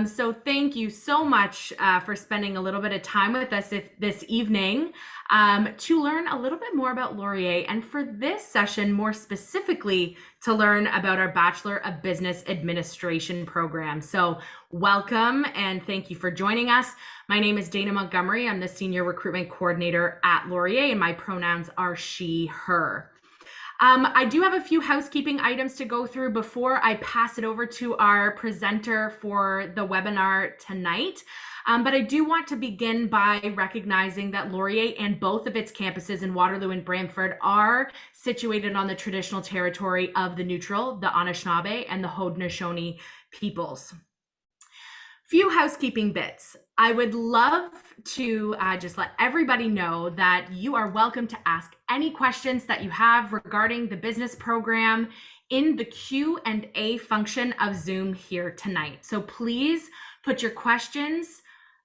So thank you so much for spending a little bit of time with us this evening to learn a little bit more about Laurier, and for this session more specifically to learn about our Bachelor of Business Administration program. So welcome and thank you for joining us. My name is Dana Montgomery. I'm the Senior Recruitment Coordinator at Laurier, and my pronouns are she, her. I do have a few housekeeping items to go through before I pass it over to our presenter for the webinar tonight. But I do want to begin by recognizing that Laurier and both of its campuses in Waterloo and Brantford are situated on the traditional territory of the Neutral, the Anishinaabe, and the Haudenosaunee peoples. Few housekeeping bits. I would love to just let everybody know that you are welcome to ask any questions that you have regarding the business program in the Q&A function of Zoom here tonight. So please put your questions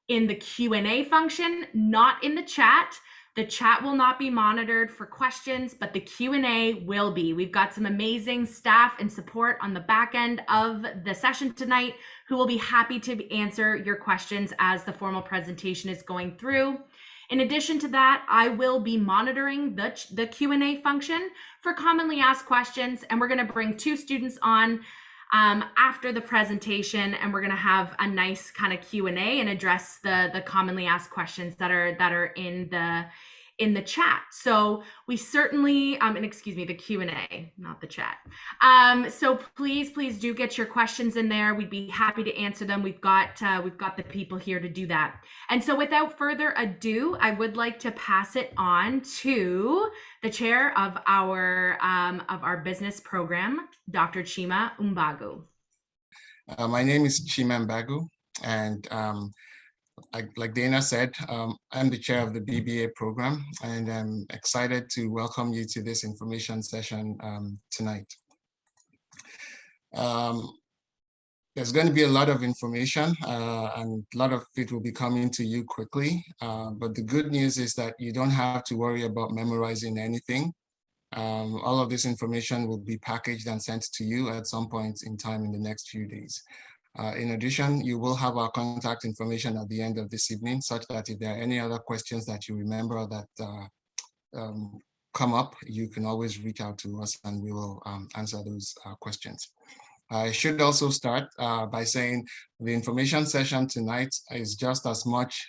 in the Q&A function, not in the chat. The chat will not be monitored for questions, but the Q&A will be. We've got some amazing staff and support on the back end of the session tonight who will be happy to answer your questions as the formal presentation is going through. In addition to that, I will be monitoring the Q&A function for commonly asked questions, and we're going to bring two students on after the presentation, and we're going to have a nice kind of Q&A and address the commonly asked questions that are in the chat. So we certainly and excuse me, the Q&A, not the chat. So please do get your questions in there. We'd be happy to answer them. We've got the people here to do that. And so without further ado, I would like to pass it on to the chair of our business program, Dr. Chima Mbagu. My name is Chima Mbagu, and like Dana said, I'm the chair of the BBA program, and I'm excited to welcome you to this information session tonight. There's going to be a lot of information, and a lot of it will be coming to you quickly. But the good news is that you don't have to worry about memorizing anything. All of this information will be packaged and sent to you at some point in time in the next few days. In addition, you will have our contact information at the end of this evening, such that if there are any other questions that you remember that come up, you can always reach out to us and we will answer those questions. I should also start by saying the information session tonight is just as much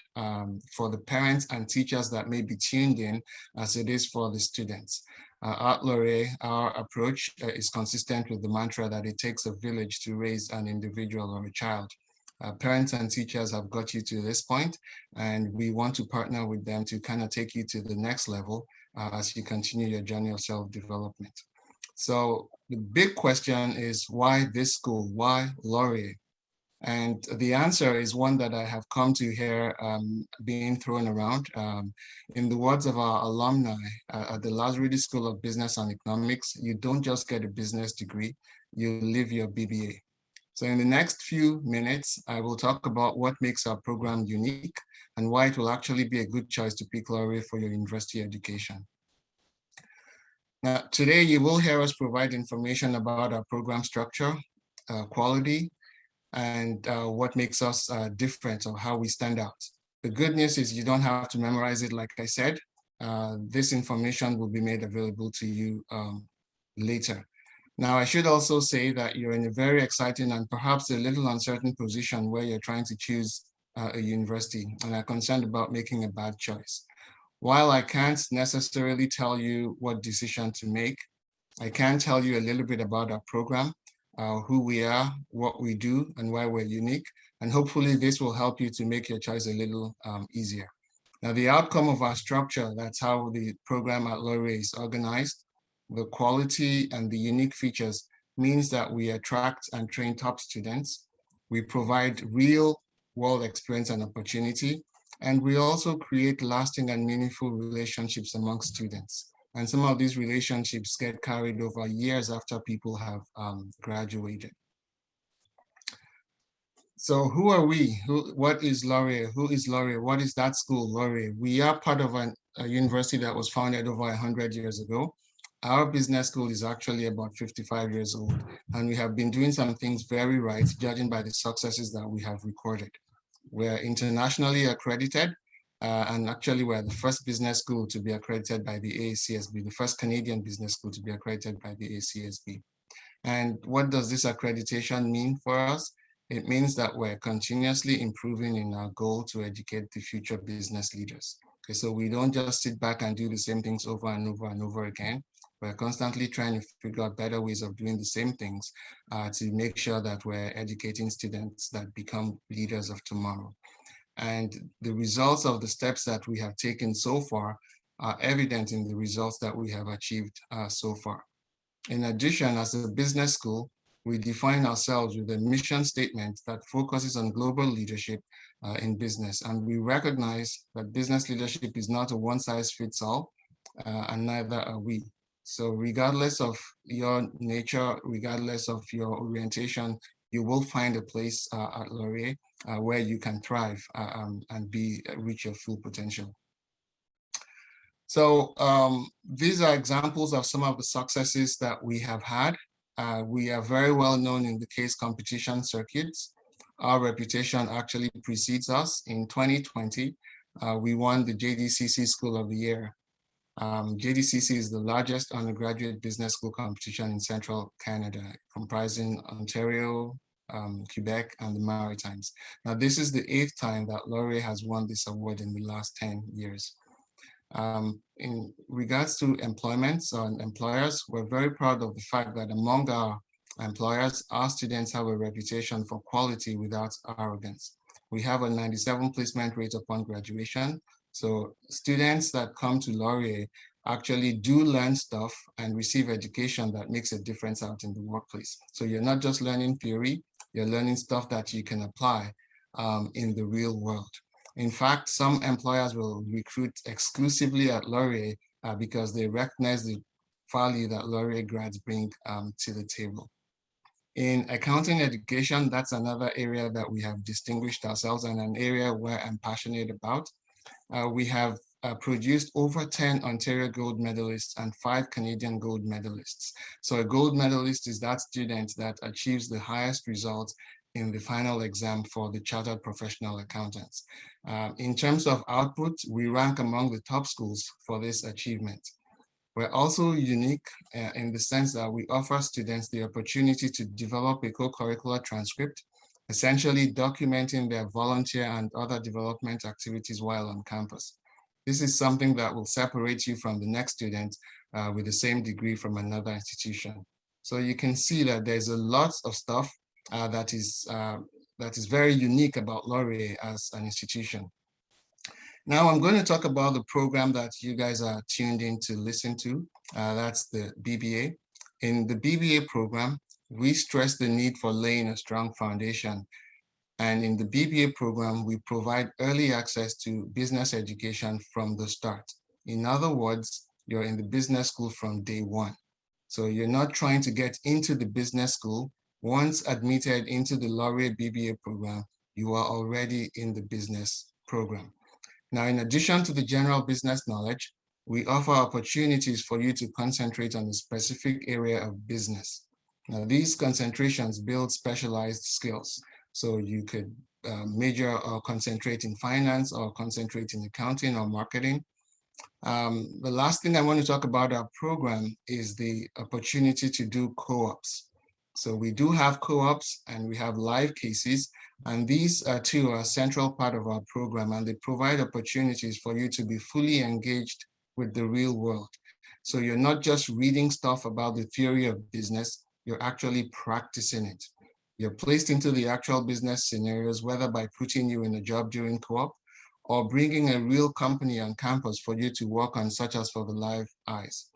for the parents and teachers that may be tuned in as it is for the students. At Laurier, our approach is consistent with the mantra that it takes a village to raise an individual or a child. Parents and teachers have got you to this point, and we want to partner with them to kind of take you to the next level as you continue your journey of self-development. So the big question is, why this school? Why Laurier? And the answer is one that I have come to hear being thrown around. In the words of our alumni at the Lazaridis School of Business and Economics, you don't just get a business degree, you live your BBA. So in the next few minutes, I will talk about what makes our program unique and why it will actually be a good choice to pick Laurier for your university education. Now, today you will hear us provide information about our program structure, quality, and what makes us different or how we stand out. The good news is you don't have to memorize it, like I said. This information will be made available to you later. Now, I should also say that you're in a very exciting and perhaps a little uncertain position where you're trying to choose a university and are concerned about making a bad choice. While I can't necessarily tell you what decision to make, I can tell you a little bit about our program, who we are, what we do, and why we're unique. And hopefully this will help you to make your choice a little easier. Now, the outcome of our structure, that's how the program at Laurier is organized. The quality and the unique features means that we attract and train top students. We provide real world experience and opportunity. And we also create lasting and meaningful relationships among students. And some of these relationships get carried over years after people have graduated. So who are we? What is Laurier? Who is Laurier? What is that school, Laurier? We are part of a university that was founded over 100 years ago. Our business school is actually about 55 years old, and we have been doing some things very right, judging by the successes that we have recorded. We're internationally accredited, and actually we're the first business school to be accredited by the AACSB, the first Canadian business school to be accredited by the AACSB. And what does this accreditation mean for us? It means that we're continuously improving in our goal to educate the future business leaders. Okay, so we don't just sit back and do the same things over and over and over again. We're constantly trying to figure out better ways of doing the same things to make sure that we're educating students that become leaders of tomorrow. And the results of the steps that we have taken so far are evident in the results that we have achieved so far. In addition, as a business school, we define ourselves with a mission statement that focuses on global leadership in business. And we recognize that business leadership is not a one-size-fits-all, and neither are we. So regardless of your nature, regardless of your orientation, you will find a place at Laurier where you can thrive and reach your full potential. So these are examples of some of the successes that we have had. We are very well known in the case competition circuits. Our reputation actually precedes us. In 2020, we won the JDCC School of the Year. JDCC is the largest undergraduate business school competition in central Canada, comprising Ontario, Quebec, and the Maritimes. Now, this is the 8th time that Laurier has won this award in the last 10 years. In regards to employments and employers, we're very proud of the fact that among our employers, our students have a reputation for quality without arrogance. We have a 97 placement rate upon graduation. So students that come to Laurier actually do learn stuff and receive education that makes a difference out in the workplace. So you're not just learning theory, you're learning stuff that you can apply in the real world. In fact, some employers will recruit exclusively at Laurier because they recognize the value that Laurier grads bring to the table. In accounting education, that's another area that we have distinguished ourselves and an area where I'm passionate about. We have produced over 10 Ontario gold medalists and 5 Canadian gold medalists. So a gold medalist is that student that achieves the highest results in the final exam for the Chartered Professional Accountants. In terms of output, we rank among the top schools for this achievement. We're also unique in the sense that we offer students the opportunity to develop a co-curricular transcript, essentially documenting their volunteer and other development activities while on campus. This is something that will separate you from the next student with the same degree from another institution. So you can see that there's a lot of stuff that is very unique about Laurier as an institution. Now I'm going to talk about the program that you guys are tuned in to listen to. That's the BBA. In the BBA program, we stress the need for laying a strong foundation. And in the BBA program, we provide early access to business education from the start. In other words, you're in the business school from day one. So you're not trying to get into the business school. Once admitted into the Laurier BBA program, you are already in the business program. Now, in addition to the general business knowledge, we offer opportunities for you to concentrate on a specific area of business. Now, these concentrations build specialized skills. So you could major or concentrate in finance or concentrate in accounting or marketing. The last thing I want to talk about our program is the opportunity to do co-ops. So we do have co-ops and we have live cases, and these two are a central part of our program, and they provide opportunities for you to be fully engaged with the real world. So you're not just reading stuff about the theory of business, you're actually practicing it. You're placed into the actual business scenarios, whether by putting you in a job during co-op or bringing a real company on campus for you to work on, such as for the live eyes.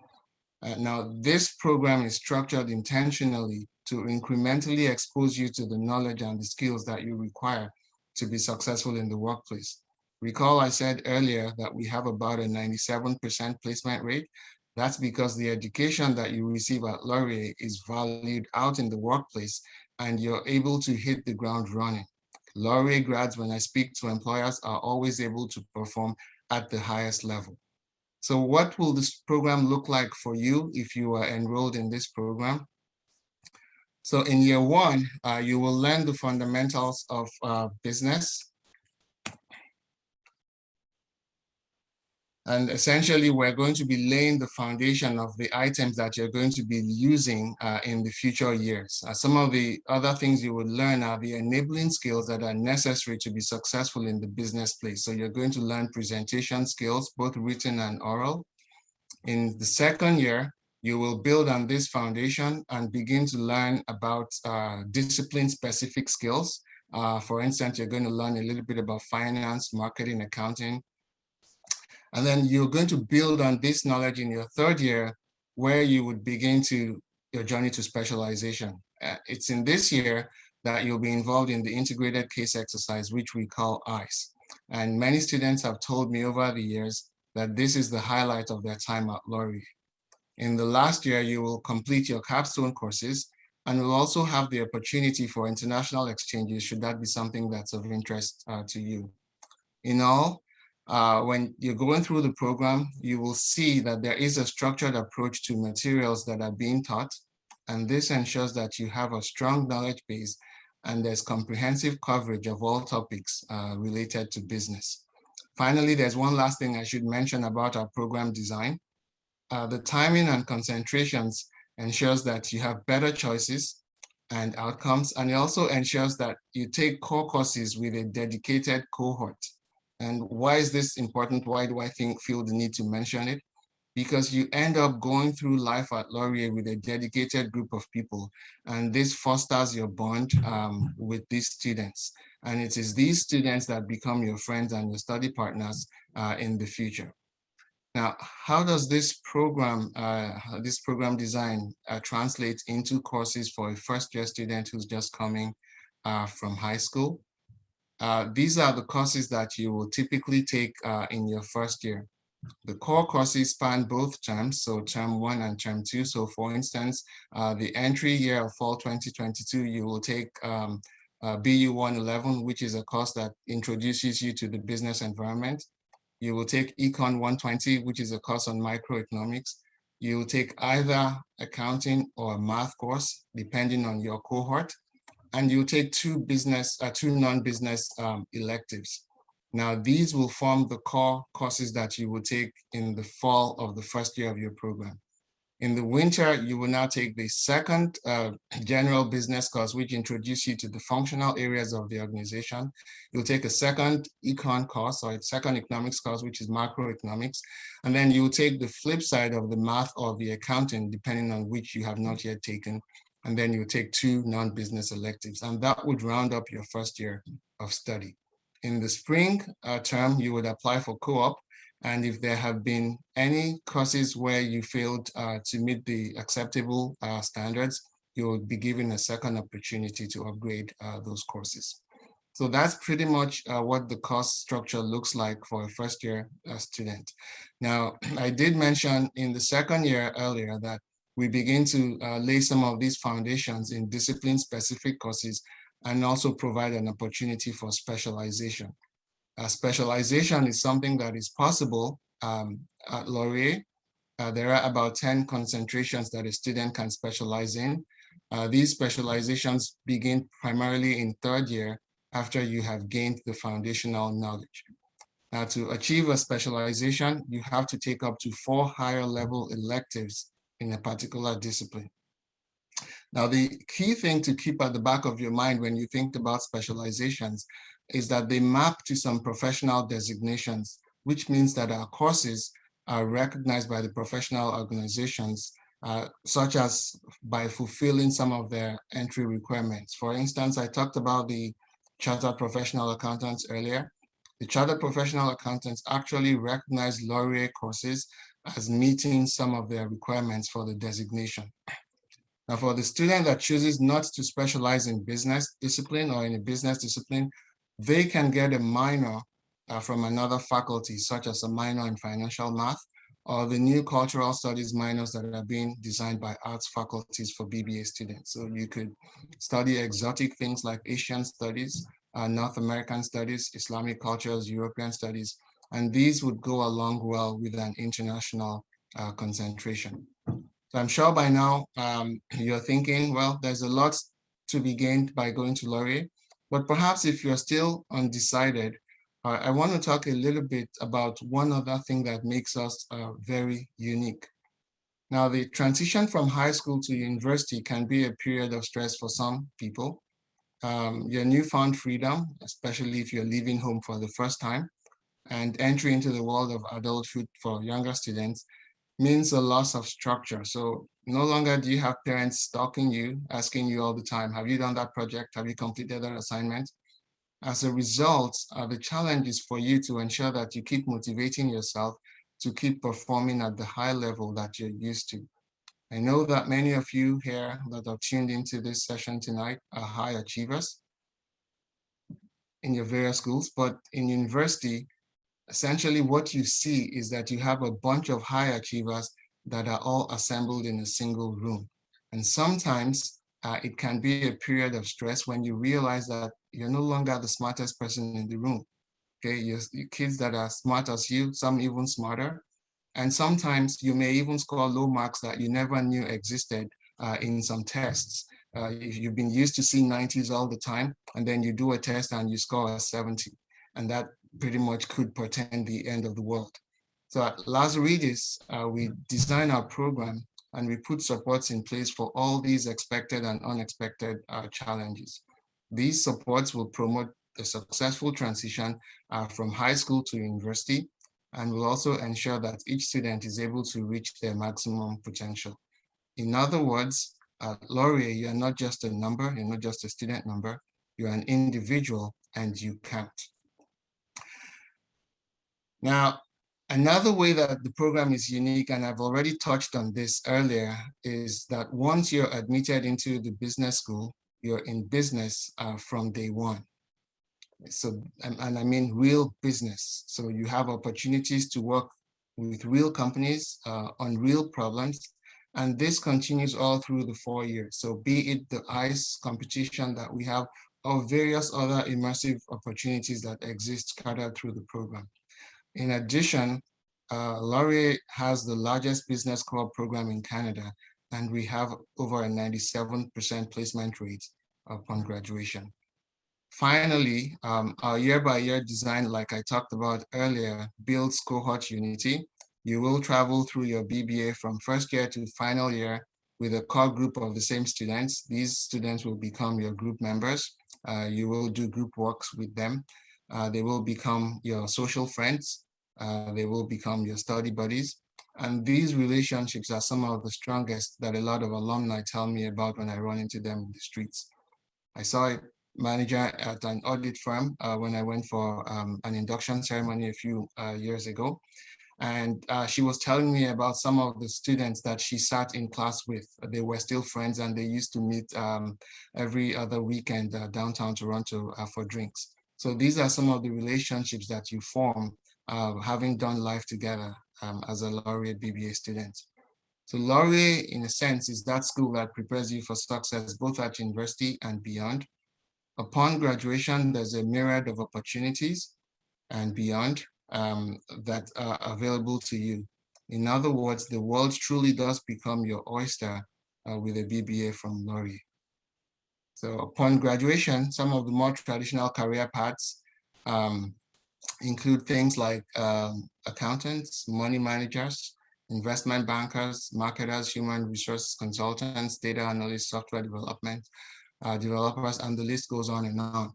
Now, this program is structured intentionally to incrementally expose you to the knowledge and the skills that you require to be successful in the workplace. Recall I said earlier that we have about a 97% placement rate. That's because the education that you receive at Laurier is valued out in the workplace and you're able to hit the ground running. Laurier grads, when I speak to employers, are always able to perform at the highest level. So what will this program look like for you if you are enrolled in this program? So in year one, you will learn the fundamentals of business. And essentially, we're going to be laying the foundation of the items that you're going to be using in the future years. Some of the other things you would learn are the enabling skills that are necessary to be successful in the business place. So you're going to learn presentation skills, both written and oral. In the second year, you will build on this foundation and begin to learn about discipline-specific skills. For instance, you're going to learn a little bit about finance, marketing, accounting. And then you're going to build on this knowledge in your third year, where you would begin your journey to specialization. It's in this year that you'll be involved in the integrated case exercise, which we call ICE. And many students have told me over the years that this is the highlight of their time at Laurier. In the last year, you will complete your capstone courses, and will also have the opportunity for international exchanges, should that be something that's of interest to you. In all, when you're going through the program, you will see that there is a structured approach to materials that are being taught, and this ensures that you have a strong knowledge base and there's comprehensive coverage of all topics related to business. Finally, there's one last thing I should mention about our program design. The timing and concentrations ensures that you have better choices and outcomes, and it also ensures that you take core courses with a dedicated cohort. And why is this important? Why do I feel the need to mention it? Because you end up going through life at Laurier with a dedicated group of people, and this fosters your bond with these students. And it is these students that become your friends and your study partners in the future. Now, how does this program design translate into courses for a first-year student who's just coming from high school? These are the courses that you will typically take in your first year. The core courses span both terms, so term 1 and term 2. So for instance, the entry year of fall 2022, you will take BU 111, which is a course that introduces you to the business environment. You will take Econ 120, which is a course on microeconomics. You will take either accounting or a math course, depending on your cohort. And you take two non-business electives. Now, these will form the core courses that you will take in the fall of the first year of your program. In the winter, you will now take the second general business course, which introduces you to the functional areas of the organization. You'll take a second econ course, or a second economics course, which is macroeconomics. And then you'll take the flip side of the math or the accounting, depending on which you have not yet taken. And then you take two non-business electives, and that would round up your first year of study. In the spring term, you would apply for co-op, and if there have been any courses where you failed to meet the acceptable standards, you will be given a second opportunity to upgrade those courses. So that's pretty much what the course structure looks like for a first-year student. Now, I did mention in the second year earlier that we begin to lay some of these foundations in discipline-specific courses and also provide an opportunity for specialization. Specialization is something that is possible at Laurier. There are about 10 concentrations that a student can specialize in. These specializations begin primarily in third year after you have gained the foundational knowledge. Now, to achieve a specialization, you have to take up to 4 higher level electives in a particular discipline. Now, the key thing to keep at the back of your mind when you think about specializations is that they map to some professional designations, which means that our courses are recognized by the professional organizations, such as by fulfilling some of their entry requirements. For instance, I talked about the Chartered Professional Accountants earlier. The Chartered Professional Accountants actually recognize Laurier courses as meeting some of their requirements for the designation. Now, for the student that chooses not to specialize in business discipline or in a business discipline, they can get a minor from another faculty, such as a minor in financial math, or the new cultural studies minors that are being designed by arts faculties for BBA students. So you could study exotic things like Asian studies, North American studies, Islamic cultures, European studies, And these would go along well with an international concentration. So I'm sure by now you're thinking, well, there's a lot to be gained by going to Laurier, but perhaps if you're still undecided, I want to talk a little bit about one other thing that makes us very unique. Now, the transition from high school to university can be a period of stress for some people. Your newfound freedom, especially if you're leaving home for the first time, and entry into the world of adulthood for younger students means a loss of structure. So no longer do you have parents stalking you, asking you all the time, have you done that project? Have you completed that assignment? As a result, the challenge is for you to ensure that you keep motivating yourself to keep performing at the high level that you're used to. I know that many of you here that are tuned into this session tonight are high achievers in your various schools, but in university, essentially what you see is that you have a bunch of high achievers that are all assembled in a single room. And sometimes it can be a period of stress when you realize that you're no longer the smartest person in the room. Okay, you're kids that are smart as you, some even smarter. And sometimes you may even score low marks that you never knew existed in some tests. If you've been used to seeing 90s all the time, and then you do a test and you score a 70, and that pretty much could portend the end of the world. So at Lazaridis, we design our program and we put supports in place for all these expected and unexpected challenges. These supports will promote a successful transition from high school to university, and will also ensure that each student is able to reach their maximum potential. In other words, at Laurier, you're not just a number, you're not just a student number, you're an individual and you count. Now, another way that the program is unique, and I've already touched on this earlier, is that once you're admitted into the business school, you're in business from day one. So, and I mean real business. So you have opportunities to work with real companies on real problems. And this continues all through the 4 years. So be it the ICE competition that we have or various other immersive opportunities that exist scattered through the program. In addition, Laurier has the largest business core program in Canada, and we have over a 97% placement rate upon graduation. Finally, our year-by-year design, like I talked about earlier, builds cohort unity. You will travel through your BBA from first year to final year with a core group of the same students. These students will become your group members. You will do group works with them. They will become your social friends. They will become your study buddies. And these relationships are some of the strongest that a lot of alumni tell me about when I run into them in the streets. I saw a manager at an audit firm when I went for an induction ceremony a few years ago. And she was telling me about some of the students that she sat in class with. They were still friends and they used to meet every other weekend downtown Toronto for drinks. So these are some of the relationships that you form having done life together as a Laurier BBA student. So Laurier, in a sense, is that school that prepares you for success both at university and beyond. Upon graduation, there's a myriad of opportunities and beyond that are available to you. In other words, the world truly does become your oyster with a BBA from Laurier. So upon graduation, some of the more traditional career paths include things like accountants, money managers, investment bankers, marketers, human resource consultants, data analysts, software development, developers, and the list goes on and on.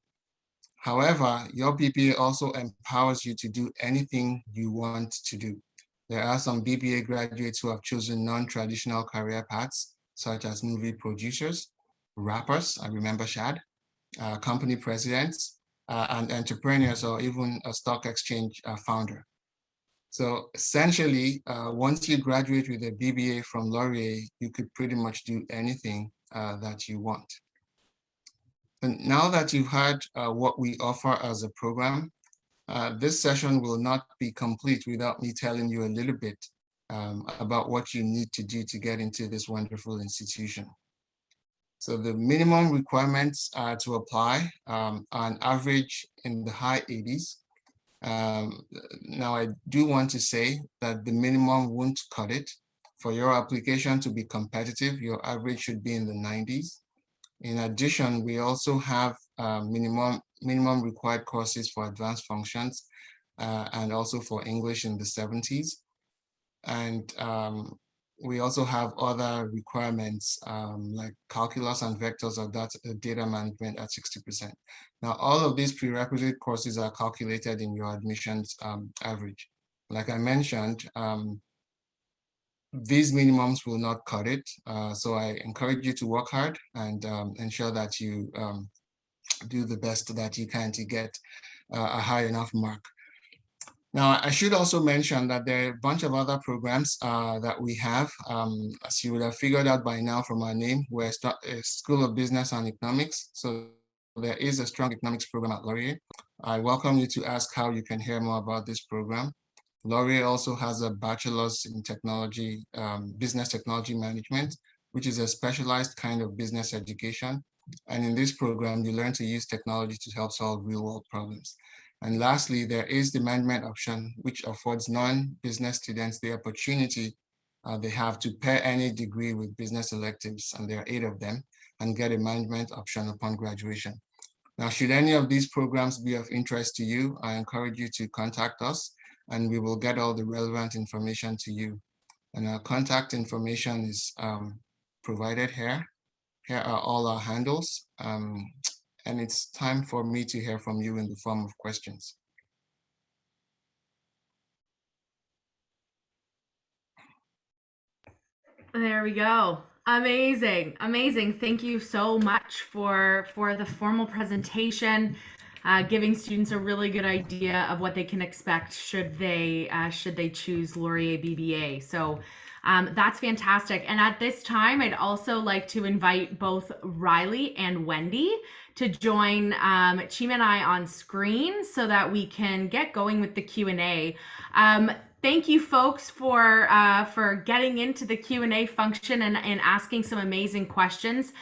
However, your BBA also empowers you to do anything you want to do. There are some BBA graduates who have chosen non-traditional career paths, such as movie producers, rappers, I remember Shad, company presidents, and entrepreneurs, or even a stock exchange founder. So essentially, once you graduate with a BBA from Laurier, you could pretty much do anything that you want. And now that you've heard what we offer as a program, this session will not be complete without me telling you a little bit about what you need to do to get into this wonderful institution. So the minimum requirements to apply are on average in the high 80s. Now, I do want to say that the minimum won't cut it. For your application to be competitive, your average should be in the 90s. In addition, we also have minimum required courses for advanced functions and also for English in the 70s. And we also have other requirements like calculus and vectors or data management at 60%. Now, all of these prerequisite courses are calculated in your admissions average. Like I mentioned, these minimums will not cut it. So I encourage you to work hard and ensure that you do the best that you can to get a high enough mark. Now, I should also mention that there are a bunch of other programs that we have. As you would have figured out by now from our name, we're a School of Business and Economics. So there is a strong economics program at Laurier. I welcome you to ask how you can hear more about this program. Laurier also has a bachelor's in technology, business technology management, which is a specialized kind of business education. And in this program, you learn to use technology to help solve real world problems. And lastly, there is the management option, which affords non-business students the opportunity they have to pair any degree with business electives, and there are 8 of them, and get a management option upon graduation. Now, should any of these programs be of interest to you, I encourage you to contact us, and we will get all the relevant information to you. And our contact information is provided here. Here are all our handles. And it's time for me to hear from you in the form of questions. There we go. Amazing, amazing. Thank you so much for the formal presentation, giving students a really good idea of what they can expect should they choose Laurier BBA. So that's fantastic. And at this time, I'd also like to invite both Riley and Wendy to join Chima and I on screen so that we can get going with the Q&A. Thank you, folks, for getting into the Q&A function and asking some amazing questions.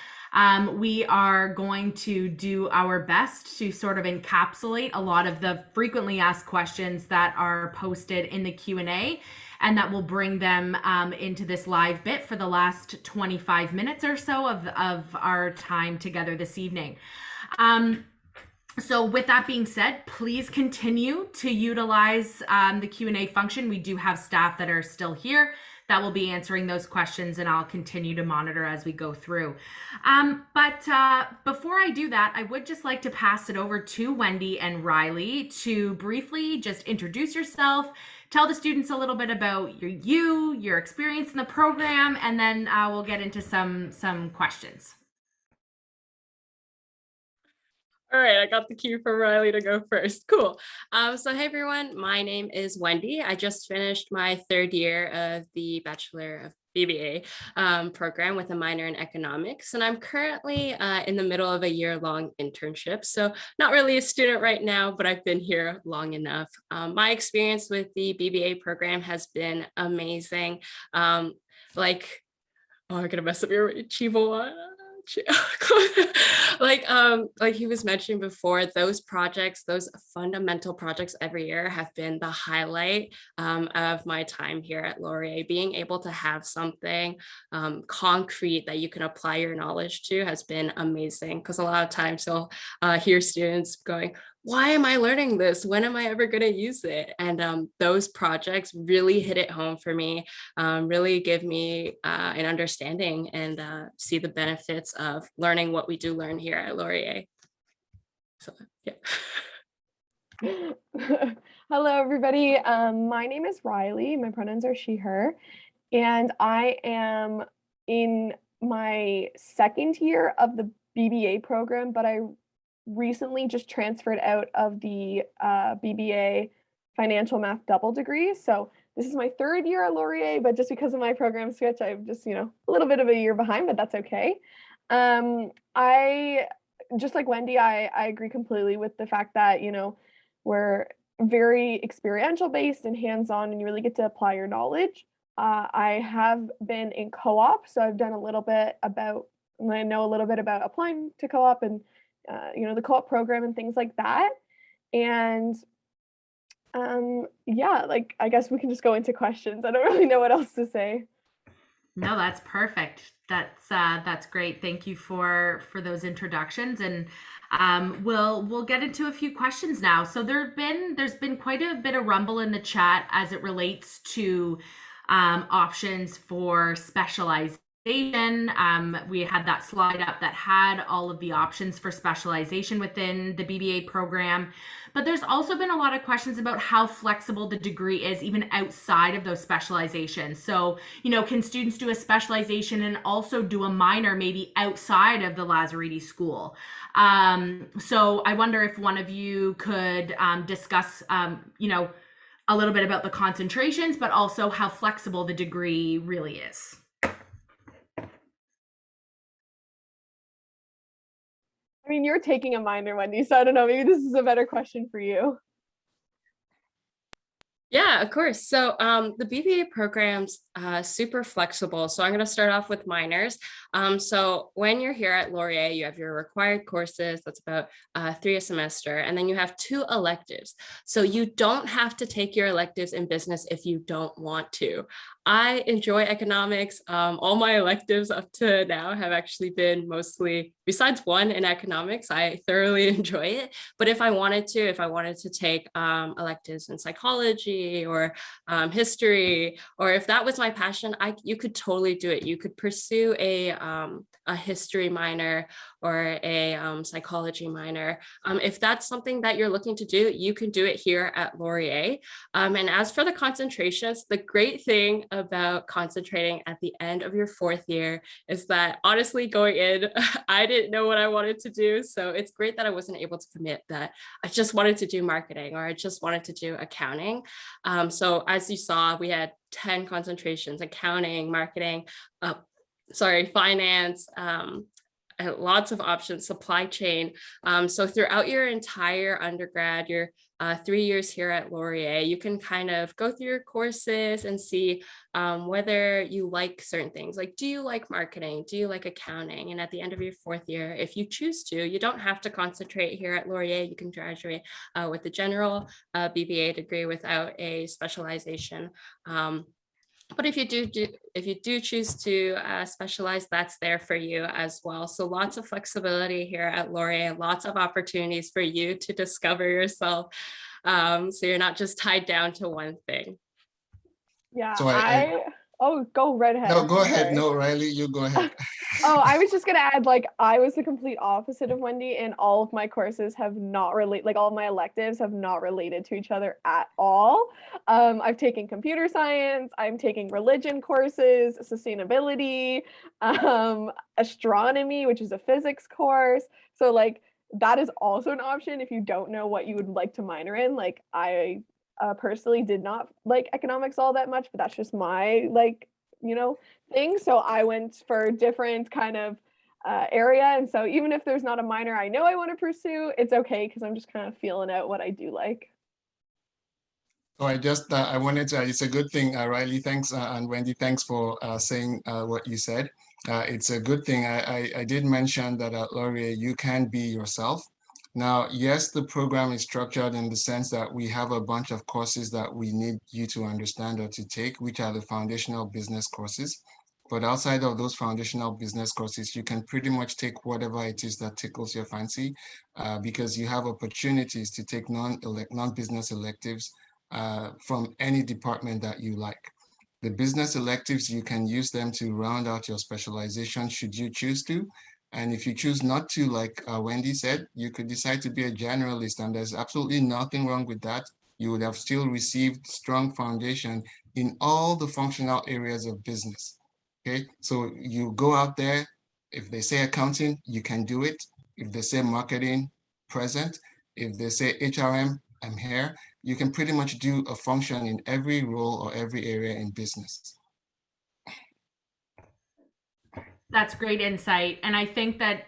We are going to do our best to sort of encapsulate a lot of the frequently asked questions that are posted in the Q&A, and that will bring them into this live bit for the last 25 minutes or so of our time together this evening. So with that being said, please continue to utilize the Q&A function. We do have staff that are still here that will be answering those questions, and I'll continue to monitor as we go through. But before I do that, I would just like to pass it over to Wendy and Riley to briefly just introduce yourself, tell the students a little bit about your experience in the program, and then we'll get into some questions. All right, I got the cue from Riley to go first. Cool. So hey everyone, my name is Wendy. I just finished my 3rd year of the Bachelor of BBA program with a minor in economics, and I'm currently in the middle of a year-long internship. So not really a student right now, but I've been here long enough. My experience with the BBA program has been amazing. Oh, I'm gonna mess up your Chivo. Like he was mentioning before, those projects, those fundamental projects every year have been the highlight of my time here at Laurier. Being able to have something concrete that you can apply your knowledge to has been amazing, because a lot of times you'll hear students going, why am I learning this? When am I ever going to use it? And those projects really hit it home for me, really give me an understanding and see the benefits of learning what we do learn here at Laurier. So, yeah. Hello, everybody. My name is Riley. My pronouns are she, her, and I am in my 2nd year of the BBA program, but I recently just transferred out of the BBA financial math double degree. So this is my 3rd year at Laurier, but just because of my program switch, I'm just, a little bit of a year behind, but that's okay. I, just like Wendy, I agree completely with the fact that, we're very experiential based and hands-on, and you really get to apply your knowledge. I have been in co-op, so I've done a little bit about, and I know a little bit about applying to co-op and the co-op program and things like that. And Yeah, like I guess we can just go into questions. I don't really know what else to say. No, that's perfect. That's great. Thank you for those introductions, and we'll get into a few questions now. So there's been quite a bit of rumble in the chat as it relates to options for specialization. We had that slide up that had all of the options for specialization within the BBA program. But there's also been a lot of questions about how flexible the degree is even outside of those specializations. So, can students do a specialization and also do a minor maybe outside of the Lazaridis school? So I wonder if one of you could discuss, a little bit about the concentrations, but also how flexible the degree really is. I mean, you're taking a minor, Wendy, so I don't know, maybe this is a better question for you. Yeah, of course. So the BBA program's super flexible. So I'm going to start off with minors. So when you're here at Laurier, you have your required courses, that's about 3 a semester, and then you have 2 electives. So you don't have to take your electives in business if you don't want to. I enjoy economics. All my electives up to now have actually been mostly, besides one in economics, I thoroughly enjoy it. But if I wanted to take electives in psychology or history, or if that was my passion, you could totally do it. You could pursue a history minor or a psychology minor. If that's something that you're looking to do, you can do it here at Laurier. And as for the concentrations, the great thing about concentrating at the end of your 4th year is that honestly going in, I didn't know what I wanted to do. So it's great that I wasn't able to commit that I just wanted to do marketing or I just wanted to do accounting. So as you saw, we had 10 concentrations: accounting, marketing, finance, lots of options, supply chain. So throughout your entire undergrad, your 3 years here at Laurier, you can kind of go through your courses and see whether you like certain things. Like, do you like marketing? Do you like accounting? And at the end of your 4th year, if you choose to, you don't have to concentrate here at Laurier. You can graduate with a general BBA degree without a specialization. But if you do choose to specialize, that's there for you as well. So lots of flexibility here at Laurier, lots of opportunities for you to discover yourself. So you're not just tied down to one thing. Yeah, So oh, go right ahead. no, go ahead. Sorry. No, Riley, you go ahead. Oh, I was just gonna add, like, I was the complete opposite of Wendy, and all of my courses have not all of my electives have not related to each other at all. I've taken computer science, I'm taking religion courses, sustainability, astronomy, which is a physics course. So like that is also an option if you don't know what you would like to minor in. Like I personally did not like economics all that much, but that's just my thing. So I went for a different kind of area. And so even if there's not a minor I know I want to pursue, it's okay because I'm just kind of feeling out what I do like. So I wanted to, it's a good thing, Riley, thanks, and Wendy, thanks for saying what you said. It's a good thing. I did mention that at Laurier, you can be yourself. Now, yes, the program is structured in the sense that we have a bunch of courses that we need you to understand or to take, which are the foundational business courses. But outside of those foundational business courses, you can pretty much take whatever it is that tickles your fancy, because you have opportunities to take non-business electives from any department that you like. The business electives, you can use them to round out your specialization should you choose to. And if you choose not to, like Wendy said, you could decide to be a generalist, and there's absolutely nothing wrong with that. You would have still received strong foundation in all the functional areas of business. Okay, so you go out there, if they say accounting, you can do it. If they say marketing, present. If they say HRM, I'm here. You can pretty much do a function in every role or every area in business. That's great insight. And I think that,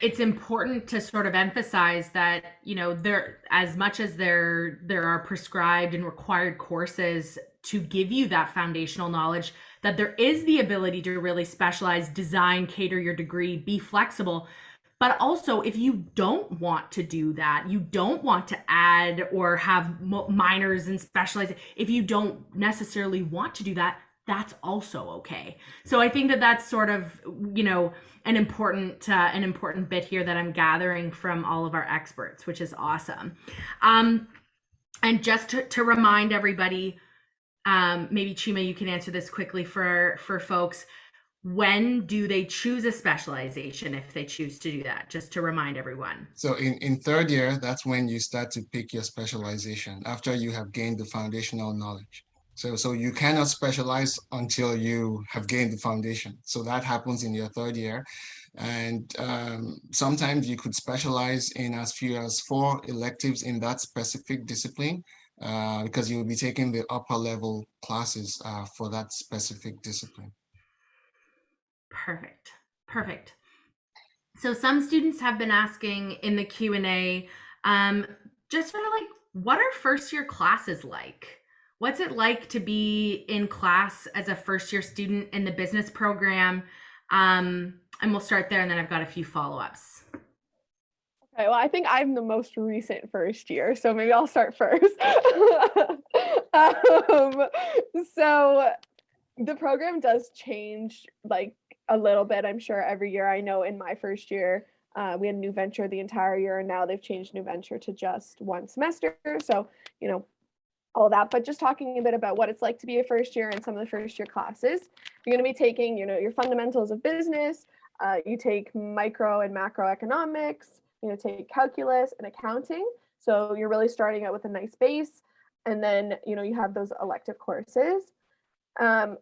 it's important to sort of emphasize that, there, as much as there are prescribed and required courses to give you that foundational knowledge, that there is the ability to really specialize, design, cater your degree, be flexible. But also, if you don't want to do that, you don't want to add or have minors and specialize, if you don't necessarily want to do that, that's also okay. So I think that that's sort of, an important bit here that I'm gathering from all of our experts, which is awesome. And just to remind everybody, maybe Chima, you can answer this quickly for folks. When do they choose a specialization if they choose to do that? Just to remind everyone. So in third year, that's when you start to pick your specialization after you have gained the foundational knowledge. So you cannot specialize until you have gained the foundation. So that happens in your third year. And sometimes you could specialize in as few as 4 electives in that specific discipline because you will be taking the upper level classes for that specific discipline. Perfect. So some students have been asking in the Q&A, just sort of like, what are first year classes like? What's it like to be in class as a first year student in the business program? And we'll start there, and then I've got a few follow-ups. Okay, well, I think I'm the most recent first year, so maybe I'll start first. So the program does change like a little bit, I'm sure, every year. I know in my first year, we had new venture the entire year, and now they've changed new venture to just 1 semester. So, all that, but just talking a bit about what it's like to be a first year and some of the first year classes. You're going to be taking, your fundamentals of business. You take micro and macroeconomics. Take calculus and accounting. So you're really starting out with a nice base. And then, you have those elective courses.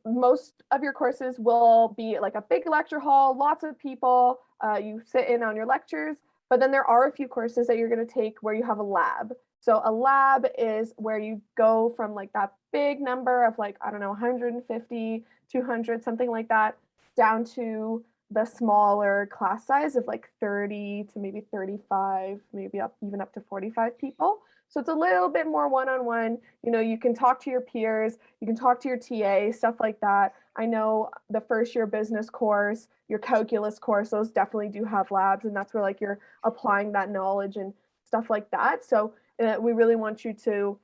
Most of your courses will be like a big lecture hall, lots of people. You sit in on your lectures, but then there are a few courses that you're going to take where you have a lab. So a lab is where you go from like that big number of like, 150, 200, something like that, down to the smaller class size of like 30 to maybe 35, maybe even up to 45 people. So it's a little bit more one-on-one. You can talk to your peers, you can talk to your TA, stuff like that. I know the first year business course, your calculus course, those definitely do have labs, and that's where like you're applying that knowledge and stuff like that. So we really want you to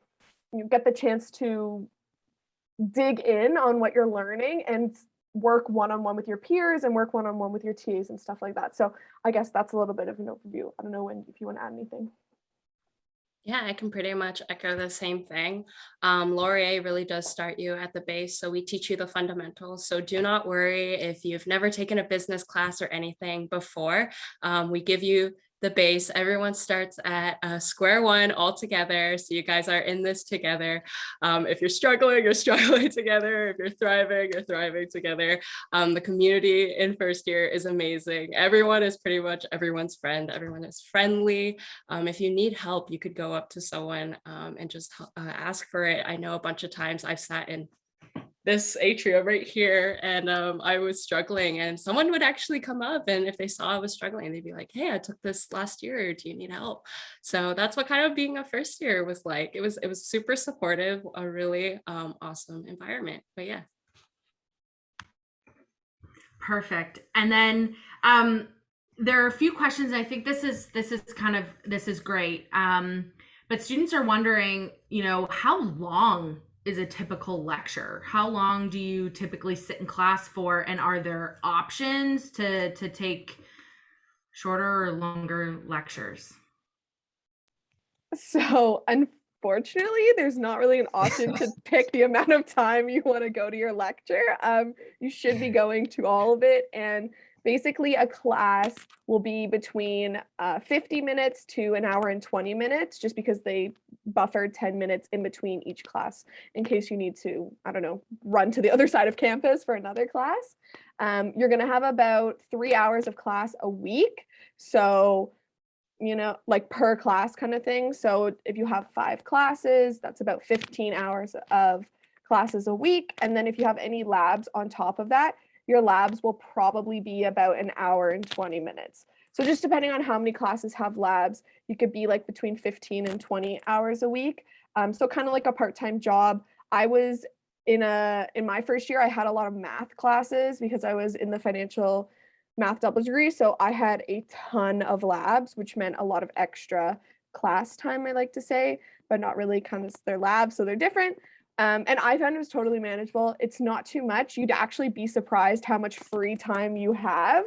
get the chance to dig in on what you're learning and work one-on-one with your peers and work one-on-one with your TAs and stuff like that. So I guess that's a little bit of an overview. I don't know if you want to add anything. Yeah, I can pretty much echo the same thing. Laurier really does start you at the base. So we teach you the fundamentals. So do not worry if you've never taken a business class or anything before. We give you the base. Everyone starts at square one all together. So you guys are in this together. If you're struggling together. If you're thriving together. The community in first year is amazing. Everyone is pretty much everyone's friend. Everyone is friendly. If you need help, you could go up to someone and just ask for it. I know a bunch of times I've sat in this atrium right here and I was struggling, and someone would actually come up, and if they saw I was struggling, they'd be like, hey, I took this last year, do you need help? So that's what kind of being a first year was like. It was super supportive, a really awesome environment. But yeah. Perfect. And then there are a few questions. I think this is great. But students are wondering, how long is a typical lecture? How long do you typically sit in class for? And are there options to take shorter or longer lectures? So unfortunately, there's not really an option to pick the amount of time you want to go to your lecture. You should be going to all of it. And basically a class will be between 50 minutes to an hour and 20 minutes, just because they buffered 10 minutes in between each class in case you need to, run to the other side of campus for another class. You're going to have about 3 hours of class a week. So, like per class kind of thing. So if you have 5 classes, that's about 15 hours of classes a week. And then if you have any labs on top of that, your labs will probably be about an hour and 20 minutes. So just depending on how many classes have labs, you could be like between 15 and 20 hours a week. So kind of like a part-time job. I was in my first year, I had a lot of math classes because I was in the financial math double degree, so I had a ton of labs, which meant a lot of extra class time, I like to say, but not really kind of their labs, so they're different. And I found it was totally manageable. It's not too much. You'd actually be surprised how much free time you have,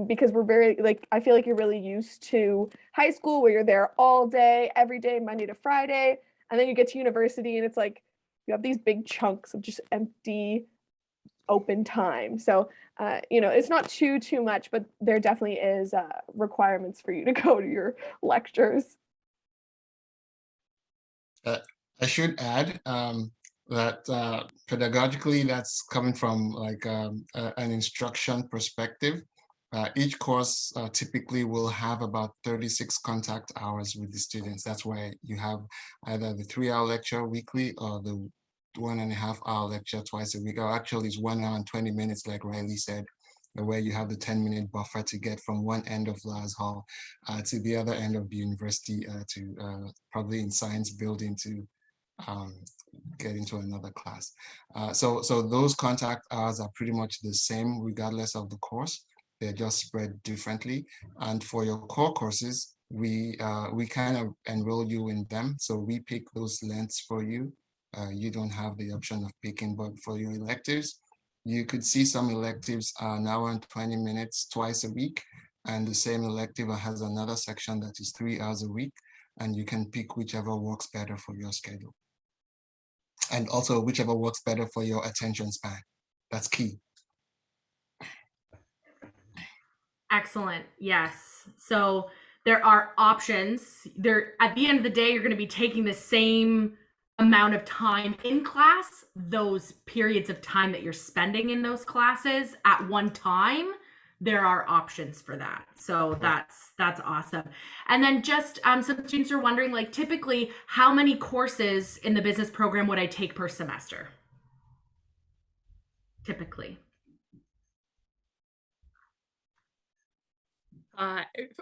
because we're very, like, I feel like you're really used to high school where you're there all day, every day, Monday to Friday, and then you get to university and it's like you have these big chunks of just empty open time. So, it's not too much, but there definitely is requirements for you to go to your lectures. I should add that pedagogically, that's coming from like an instruction perspective. Each course typically will have about 36 contact hours with the students. That's why you have either the 3-hour lecture weekly or the 1.5-hour lecture twice a week. Or actually, it's 1 hour and 20 minutes, like Riley said, where you have the 10-minute buffer to get from one end of Laz Hall to the other end of the university to probably in science building to get into another class. So those contact hours are pretty much the same regardless of the course. They're just spread differently. And for your core courses, we kind of enroll you in them. So we pick those lengths for you. You don't have the option of picking, but for your electives, you could see some electives are an hour and 20 minutes twice a week. And the same elective has another section that is 3 hours a week. And you can pick whichever works better for your schedule. And also whichever works better for your attention span. That's key. Excellent. Yes. So there are options. There, at the end of the day, you're going to be taking the same amount of time in class. Those periods of time that you're spending in those classes at one time, there are options for that. So that's awesome. And then just some students are wondering, like, typically how many courses in the business program would I take per semester? Typically.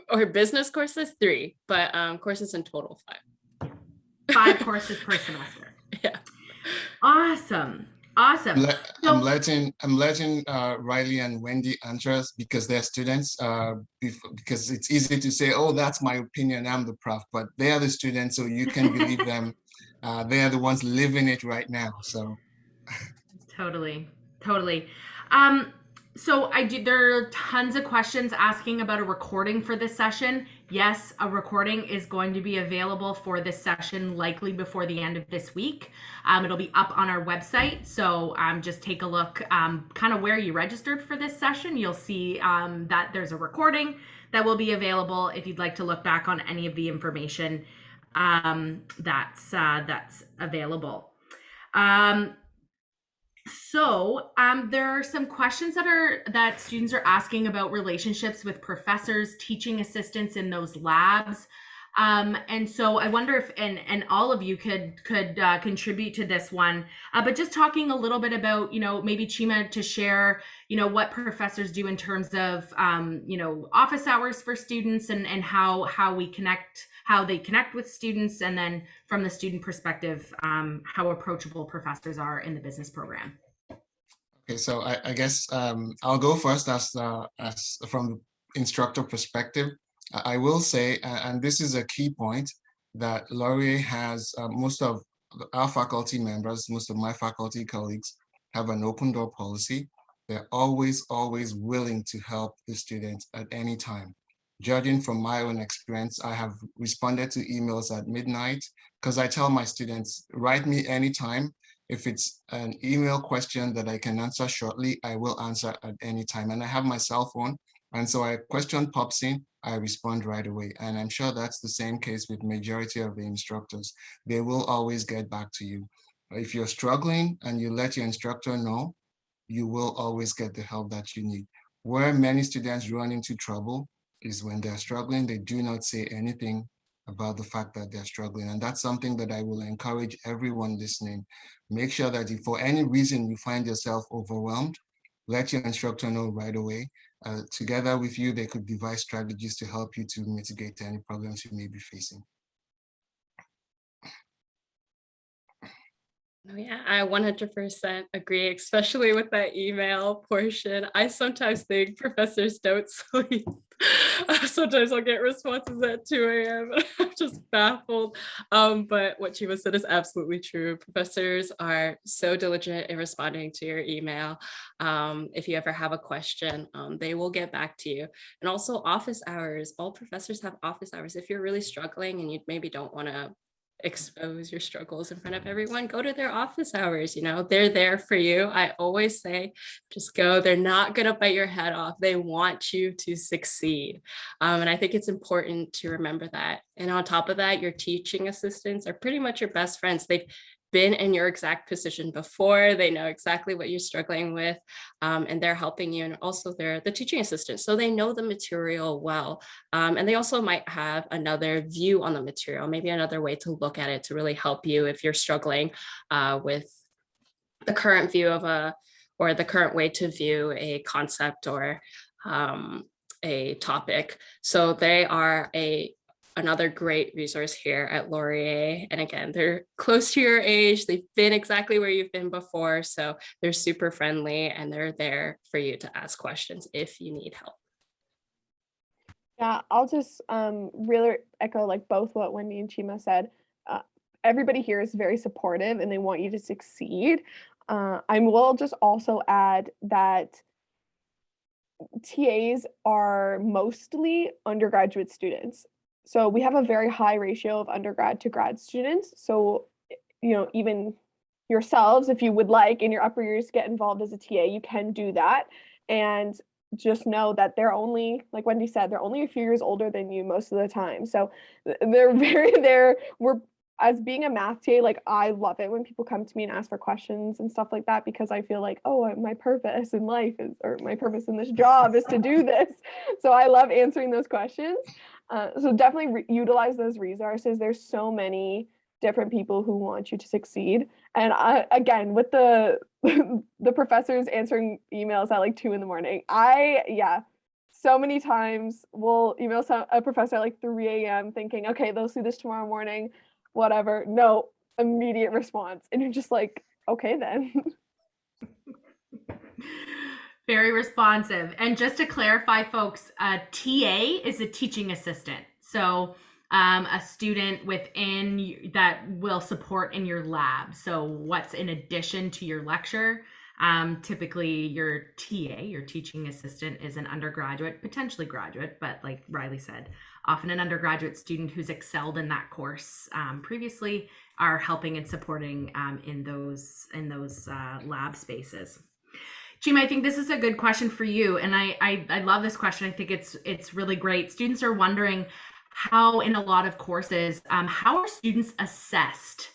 Or business courses, 3, but courses in total 5. 5 courses per semester. Yeah. Awesome. I'm letting Riley and Wendy answer because they're students. Because it's easy to say, "Oh, that's my opinion. I'm the prof," but they are the students, so you can believe them. They are the ones living it right now. So. Totally. So there are tons of questions asking about a recording for this session. Yes, a recording is going to be available for this session likely before the end of this week. It'll be up on our website. So just take a look kind of where you registered for this session. You'll see that there's a recording that will be available if you'd like to look back on any of the information that's available. So there are some questions that students are asking about relationships with professors, teaching assistants in those labs. And so I wonder if, and all of you could contribute to this one, but just talking a little bit about, maybe Chima to share, what professors do in terms of, office hours for students and how they connect with students. And then from the student perspective, how approachable professors are in the business program. Okay, so I guess I'll go first as from the instructor perspective. I will say, and this is a key point, that Laurier has most of our faculty members, most of my faculty colleagues have an open door policy. They're always willing to help the students at any time. Judging from my own experience, I have responded to emails at midnight because I tell my students, write me anytime. If it's an email question that I can answer shortly, I will answer at any time. And I have my cell phone. And so a question pops in, I respond right away. And I'm sure that's the same case with majority of the instructors. They will always get back to you. If you're struggling and you let your instructor know, you will always get the help that you need. Where many students run into trouble is when they're struggling, they do not say anything about the fact that they're struggling. And that's something that I will encourage everyone listening. Make sure that if for any reason you find yourself overwhelmed, let your instructor know right away. Together with you, they could devise strategies to help you to mitigate any problems you may be facing. yeah, I 100% agree, especially with that email portion. I sometimes think professors don't sleep. Sometimes I'll get responses at 2 a.m. and I'm just baffled. But what Chima said is absolutely true. Professors are so diligent in responding to your email. If you ever have a question, they will get back to you. And also office hours. All professors have office hours. If you're really struggling and you maybe don't want to expose your struggles in front of everyone, go to their office hours. They're there for you. I always say, just go. They're not going to bite your head off. They want you to succeed. And I think it's important to remember that. And on top of that, your teaching assistants are pretty much your best friends. They've been in your exact position before. They know exactly what you're struggling with, and they're helping you. And also they're the teaching assistants, so they know the material well. And they also might have another view on the material, maybe another way to look at it to really help you if you're struggling with the current view of or the current way to view a concept or a topic. So they are another great resource here at Laurier. And again, they're close to your age. They've been exactly where you've been before. So they're super friendly and they're there for you to ask questions if you need help. Yeah, I'll just really echo like both what Wendy and Chima said. Everybody here is very supportive and they want you to succeed. I will just also add that TAs are mostly undergraduate students. So we have a very high ratio of undergrad to grad students. So, even yourselves, if you would like in your upper years get involved as a TA, you can do that. And just know that they're only, like Wendy said, they're only a few years older than you most of the time. So as being a math TA, like I love it when people come to me and ask for questions and stuff like that, because I feel like, oh, my purpose in life or my purpose in this job is to do this. So I love answering those questions. So definitely utilize those resources. There's so many different people who want you to succeed. And again, with the professors answering emails at like 2 a.m, so many times we'll email a professor at like 3 a.m. thinking, okay, they'll see this tomorrow morning, whatever. No, immediate response. And you're just like, okay, then. Very responsive. And just to clarify, folks, a TA is a teaching assistant. So a student within that will support in your lab. So what's in addition to your lecture? Typically your TA, your teaching assistant, is an undergraduate, potentially graduate, but like Riley said, often an undergraduate student who's excelled in that course previously are helping and supporting in those lab spaces. Chima, I think this is a good question for you. And I love this question. I think it's really great. Students are wondering how in a lot of courses, how are students assessed?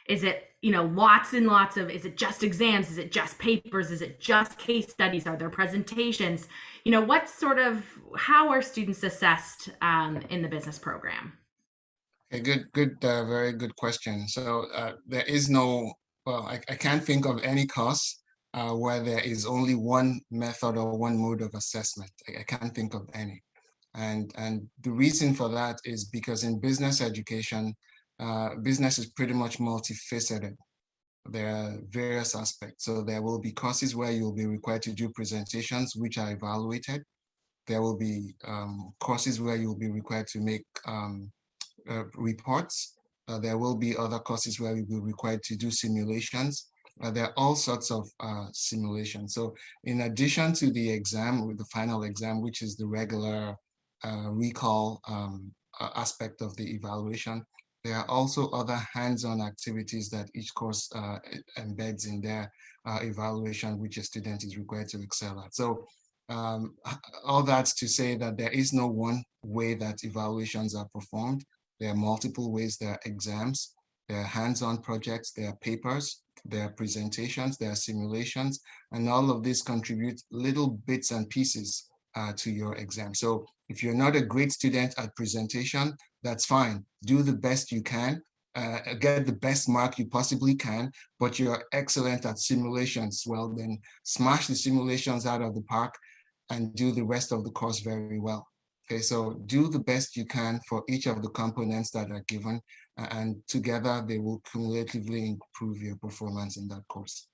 Is it, lots and lots of, is it just exams? Is it just papers? Is it just case studies? Are there presentations? How are students assessed in the business program? Okay, good, very good question. So there is I can't think of any course where there is only one method or one mode of assessment. I can't think of any. And the reason for that is because in business education, business is pretty much multifaceted. There are various aspects. So there will be courses where you'll be required to do presentations, which are evaluated. There will be courses where you'll be required to make reports. There will be other courses where you'll be required to do simulations. There are all sorts of simulations. So in addition to the exam, with the final exam, which is the regular recall aspect of the evaluation, there are also other hands-on activities that each course embeds in their evaluation, which a student is required to excel at. So all that's to say that there is no one way that evaluations are performed. There are multiple ways. There are exams, there are hands-on projects, there are papers, there are presentations, there are simulations, and all of this contribute little bits and pieces to your exam. So if you're not a great student at presentation, that's fine. Do the best you can, get the best mark you possibly can, but you're excellent at simulations. Well, then smash the simulations out of the park and do the rest of the course very well. Okay, so do the best you can for each of the components that are given, and together they will cumulatively improve your performance in that course.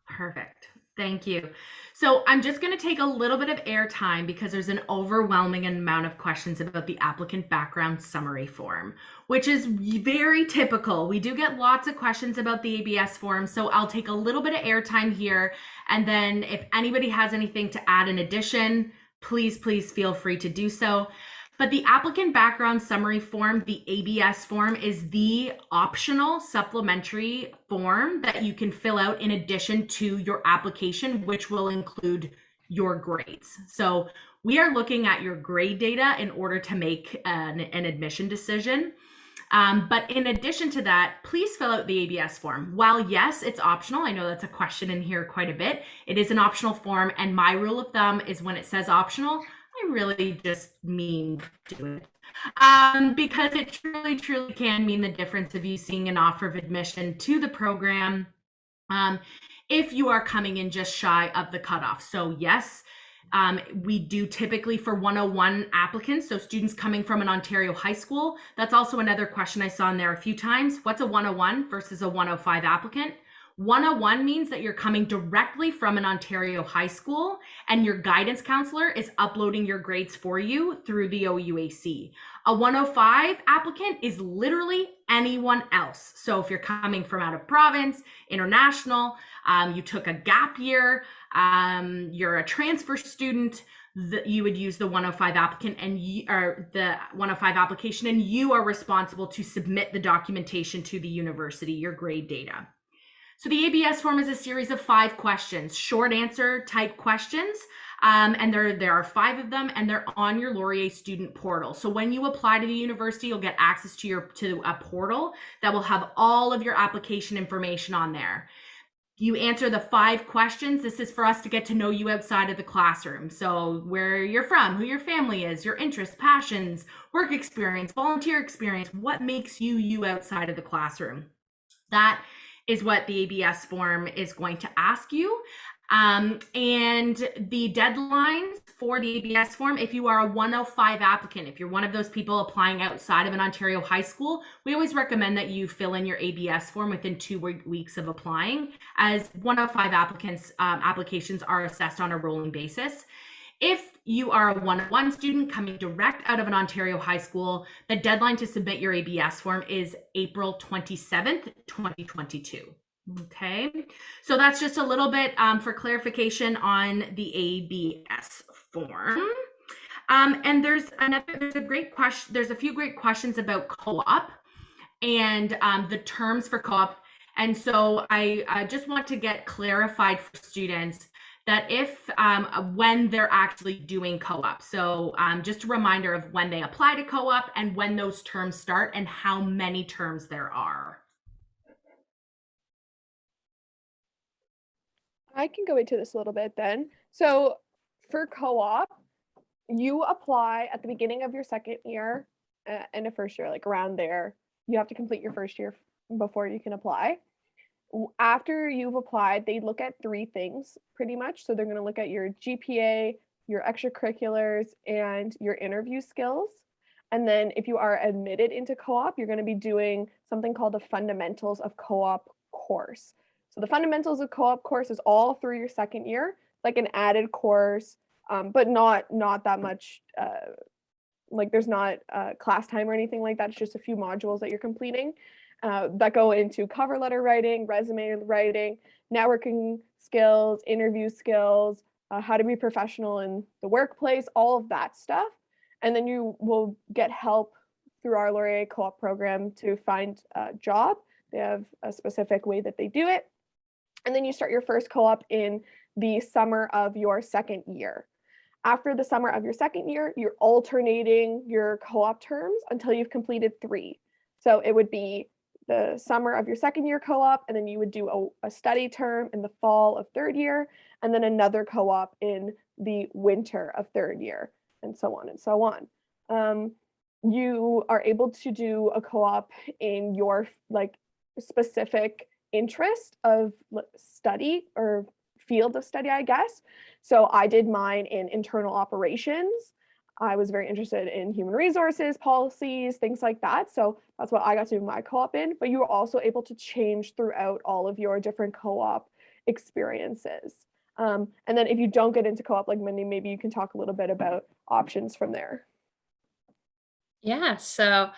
Perfect. Thank you. So I'm just going to take a little bit of airtime because there's an overwhelming amount of questions about the applicant background summary form, which is very typical. We do get lots of questions about the ABS form, so I'll take a little bit of airtime here. And then if anybody has anything to add in addition, please feel free to do so. But the applicant background summary form, the ABS form, is the optional supplementary form that you can fill out in addition to your application, which will include your grades. So we are looking at your grade data in order to make an admission decision. But in addition to that, please fill out the ABS form. While yes, it's optional, I know that's a question in here quite a bit, it is an optional form, and my rule of thumb is when it says optional, I really just mean do it. Because it truly can mean the difference of you seeing an offer of admission to the program if you are coming in just shy of the cutoff. So yes, we do typically for 101 applicants, so students coming from an Ontario high school. That's also another question I saw in there a few times. What's a 101 versus a 105 applicant? 101 means that you're coming directly from an Ontario high school and your guidance counselor is uploading your grades for you through the OUAC. A 105 applicant is literally anyone else. So if you're coming from out of province, international, you took a gap year, you're a transfer student, you would use the 105 applicant and the 105 application, and you are responsible to submit the documentation to the university, your grade data. So the ABS form is a series of 5 questions, short answer type questions, and there are 5 of them, and they're on your Laurier student portal. So when you apply to the university, you'll get access to a portal that will have all of your application information on there. You answer the 5 questions. This is for us to get to know you outside of the classroom. So where you're from, who your family is, your interests, passions, work experience, volunteer experience, what makes you outside of the classroom. That is what the ABS form is going to ask you. And the deadlines for the ABS form, if you are a 105 applicant, if you're one of those people applying outside of an Ontario high school, we always recommend that you fill in your ABS form within 2 weeks of applying, as 105 applicants applications are assessed on a rolling basis. If you are a 101 student coming direct out of an Ontario high school, the deadline to submit your ABS form is April 27th, 2022. Okay, so that's just a little bit for clarification on the ABS form. And there's a few great questions about co-op and the terms for co-op. And so I just want to get clarified for students that if when they're actually doing co-op. So just a reminder of when they apply to co-op and when those terms start and how many terms there are. I can go into this a little bit then. So for co-op, you apply at the beginning of your second year and a first year, like around there. You have to complete your first year before you can apply. After you've applied, they look at 3 things pretty much. So they're going to look at your GPA, your extracurriculars, and your interview skills. And then if you are admitted into co-op, you're going to be doing something called the Fundamentals of Co-op course. So the Fundamentals of Co-op course is all through your second year, like an added course, but not that much, like there's not class time or anything like that. It's just a few modules that you're completing. That go into cover letter writing, resume writing, networking skills, interview skills, how to be professional in the workplace, all of that stuff. And then you will get help through our Laurier co-op program to find a job. They have a specific way that they do it. And then you start your first co-op in the summer of your second year. After the summer of your second year, you're alternating your co-op terms until you've completed 3. So it would be the summer of your second year co-op, and then you would do a study term in the fall of third year, and then another co-op in the winter of third year, and so on and so on. You are able to do a co-op in your like specific interest of study or field of study, I guess. So I did mine in internal operations. I was very interested in human resources, policies, things like that. So that's what I got to do my co-op in. But you were also able to change throughout all of your different co-op experiences. And then if you don't get into co-op like Mindy, maybe you can talk a little bit about options from there. Yeah, so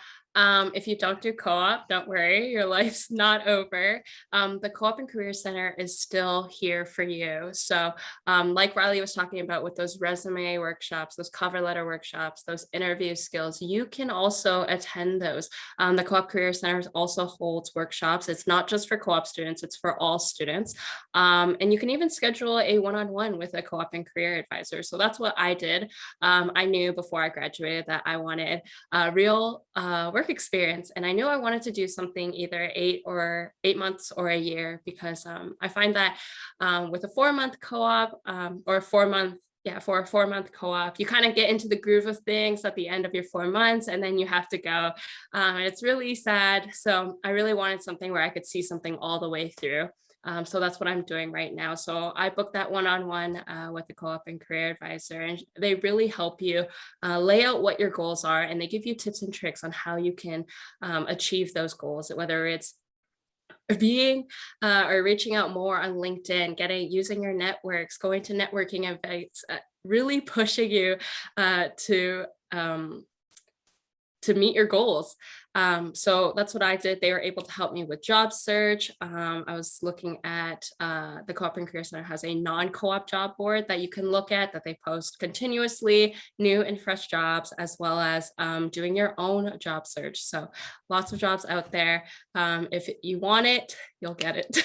if you don't do co-op, don't worry, your life's not over. The Co-op and Career Center is still here for you. So like Riley was talking about with those resume workshops, those cover letter workshops, those interview skills, you can also attend those. The Co-op Career Center also holds workshops. It's not just for co-op students, it's for all students. And you can even schedule a one-on-one with a co-op and career advisor. So that's what I did. I knew before I graduated that I wanted real work experience. And I knew I wanted to do something either 8 months or a year, because I find that with a 4-month co-op or a 4-month, for a 4-month co-op, you kind of get into the groove of things at the end of your 4 months, and then you have to go. And it's really sad. So I really wanted something where I could see something all the way through. So that's what I'm doing right now. So I booked that one-on-one with the co-op and career advisor, and they really help you lay out what your goals are, and they give you tips and tricks on how you can achieve those goals, whether it's being or reaching out more on LinkedIn, using your networks, going to networking events, really pushing you to meet your goals. So that's what I did. They were able to help me with job search. I was looking at the Co-op and Career Center has a non-co-op job board that you can look at, that they post continuously new and fresh jobs, as well as doing your own job search. So lots of jobs out there. If you want it, you'll get it.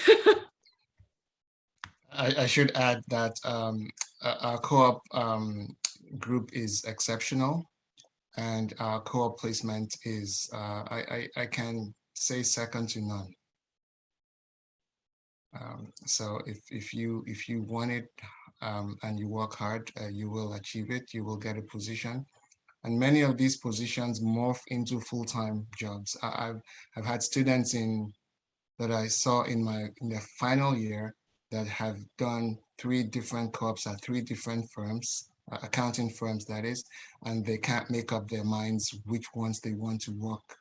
I should add that our co-op group is exceptional. And our co-op placement is, I can say, second to none. So if you want it and you work hard, you will achieve it. You will get a position, and many of these positions morph into full-time jobs. I've had students that I saw in their final year that have done 3 different co-ops at 3 different firms. Accounting firms, that is, and they can't make up their minds which ones they want to work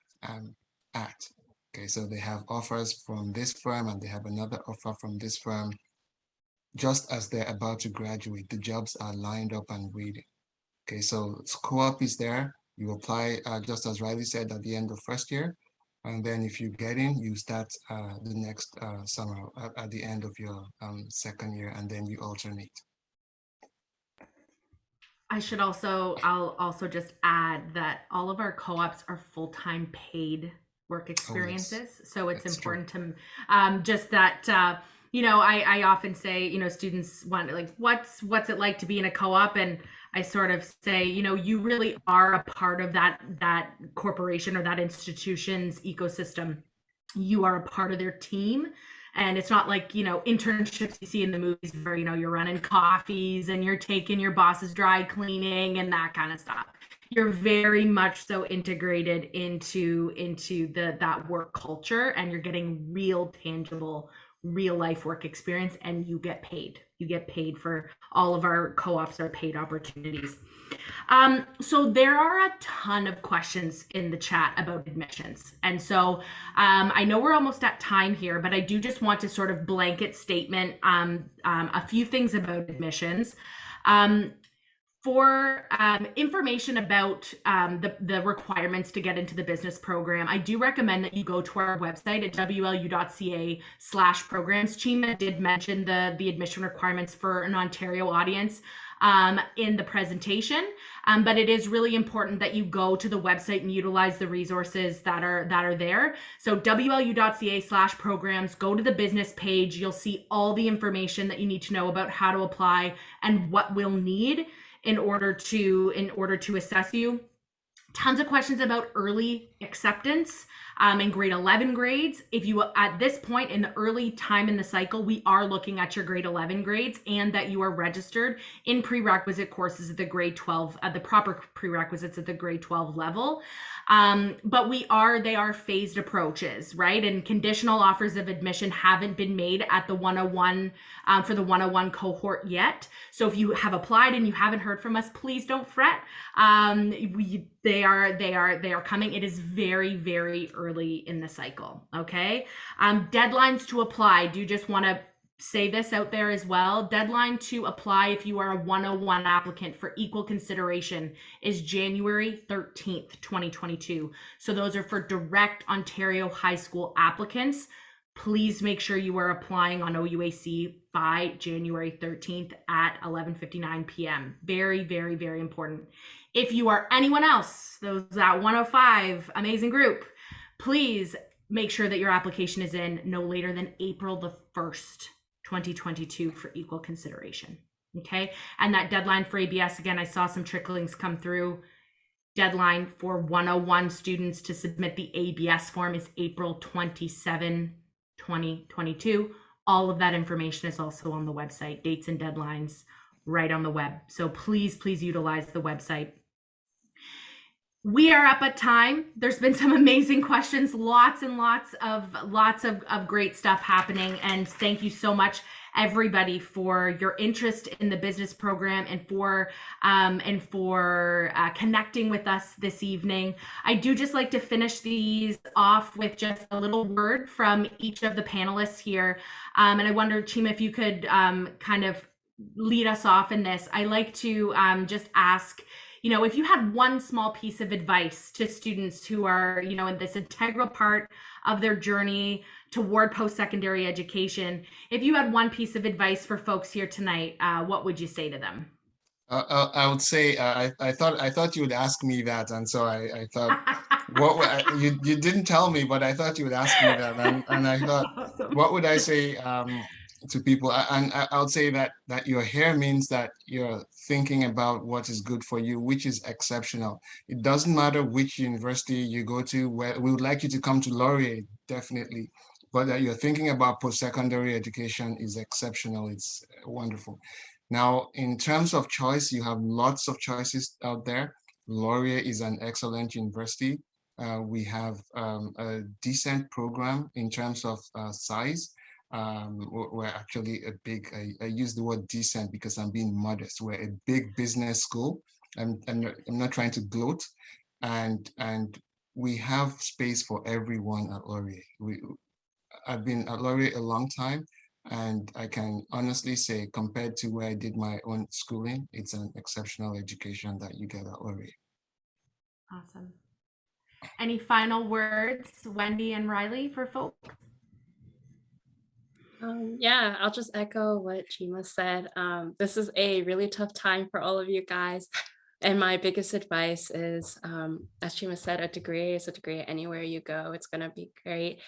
at. Okay, so they have offers from this firm and they have another offer from this firm. Just as they're about to graduate, the jobs are lined up and waiting. Okay, so co-op is there. You apply, just as Riley said, at the end of first year. And then if you get in, you start the next summer at the end of your second year, and then you alternate. I'll also just add that all of our co-ops are full-time paid work experiences. Oh, yes. So it's That's important to just that, I often say, students want like, what's it like to be in a co-op? And I sort of say, you really are a part of that corporation or that institution's ecosystem. You are a part of their team. And it's not like, internships you see in the movies where, you're running coffees and you're taking your boss's dry cleaning and that kind of stuff. You're very much so integrated into that work culture, and you're getting real, tangible, real life work experience, and you get paid. You get paid for all of our co-ops are paid opportunities. So there are a ton of questions in the chat about admissions. And so I know we're almost at time here, but I do just want to sort of blanket statement a few things about admissions. For information about the requirements to get into the business program, I do recommend that you go to our website at wlu.ca/programs. Chima did mention the admission requirements for an Ontario audience in the presentation, but it is really important that you go to the website and utilize the resources that are there. So wlu.ca/programs, go to the business page. You'll see all the information that you need to know about how to apply and what we'll need in order to assess you. Tons of questions about early acceptance in grade 11 grades. If you, at this point in the early time in the cycle, we are looking at your grade 11 grades and that you are registered in prerequisite courses at the grade 12, the proper prerequisites at the grade 12 level. But they are phased approaches, right? And conditional offers of admission haven't been made at the 101 for the 101 cohort yet. So if you have applied and you haven't heard from us, please don't fret. They are coming. It is very, very early in the cycle. Okay. Deadlines to apply. Do just want to say this out there as well. Deadline to apply if you are a 101 applicant for equal consideration is January 13th, 2022. So those are for direct Ontario high school applicants. Please make sure you are applying on OUAC by January 13th at 11:59 p.m. Very, very, very important. If you are anyone else, those at 105, amazing group, please make sure that your application is in no later than April the 1st, 2022 for equal consideration. Okay. And that deadline for ABS, again, I saw some tricklings come through. Deadline for 101 students to submit the ABS form is April 27, 2022. All of that information is also on the website, dates and deadlines right on the web. So please, please utilize the website. We are up at time. There's been some amazing questions, lots and lots of great stuff happening. And thank you so much, everybody, for your interest in the business program and for connecting with us this evening. I do just like to finish these off with just a little word from each of the panelists here. And I wonder, Chima, if you could kind of lead us off in this. I like to just ask, if you had one small piece of advice to students who are, in this integral part of their journey toward post-secondary education, if you had one piece of advice for folks here tonight, what would you say to them? I would say I thought you would ask me that, and so I thought you didn't tell me, but I thought you would ask me that, and I thought, Awesome. what would I say to people? And I would say that you're here means that you're thinking about what is good for you, which is exceptional. It doesn't matter which university you go to. Where we would like you to come to Laurier, definitely, but that you're thinking about post-secondary education is exceptional. It's wonderful. Now, in terms of choice, you have lots of choices out there. Laurier is an excellent university. We have a decent program in terms of size. We're actually a big, I use the word decent because I'm being modest. We're a big business school. I'm not trying to gloat. And we have space for everyone at Laurier. I've been at Laurier a long time. And I can honestly say, compared to where I did my own schooling, it's an exceptional education that you get at Laurier. Awesome. Any final words, Wendy and Riley, for folks? Yeah, I'll just echo what Chima said. This is a really tough time for all of you guys. And my biggest advice is, as Chima said, a degree is a degree anywhere you go. It's going to be great.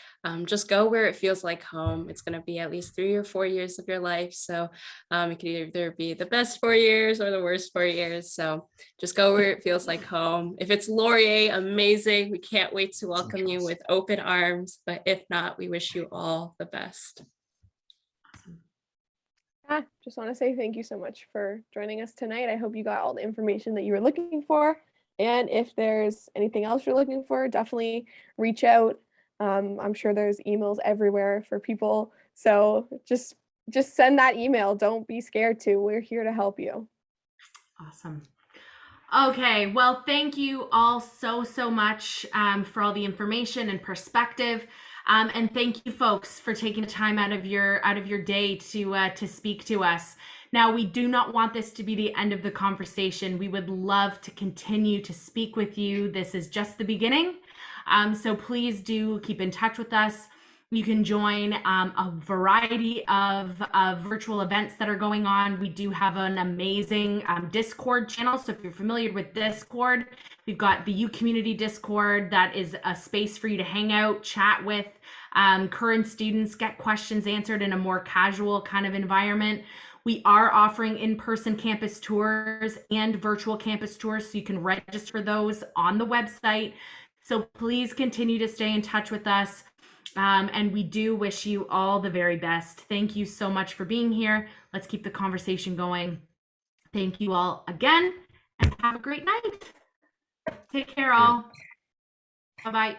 Just go where it feels like home. It's going to be at least 3 or 4 years of your life. So it could either be the best 4 years or the worst 4 years. So just go where it feels like home. If it's Laurier, amazing. We can't wait to welcome you with open arms. But if not, we wish you all the best. Just want to say thank you so much for joining us tonight. I hope you got all the information that you were looking for. And if there's anything else you're looking for, definitely reach out. I'm sure there's emails everywhere for people. So just send that email. Don't be scared to. We're here to help you. Awesome. Okay, well, thank you all so much for all the information and perspective. And thank you, folks, for taking the time out of your day to speak to us. Now, we do not want this to be the end of the conversation. We would love to continue to speak with you. This is just the beginning. So please do keep in touch with us. You can join a variety of virtual events that are going on. We do have an amazing Discord channel. So if you're familiar with Discord, we've got the U Community Discord. That is a space for you to hang out, chat with current students, get questions answered in a more casual kind of environment. We are offering in-person campus tours and virtual campus tours, so you can register for those on the website. So please continue to stay in touch with us. And we do wish you all the very best. Thank you so much for being here. Let's keep the conversation going. Thank you all again, and have a great night. Take care, all. Bye-bye.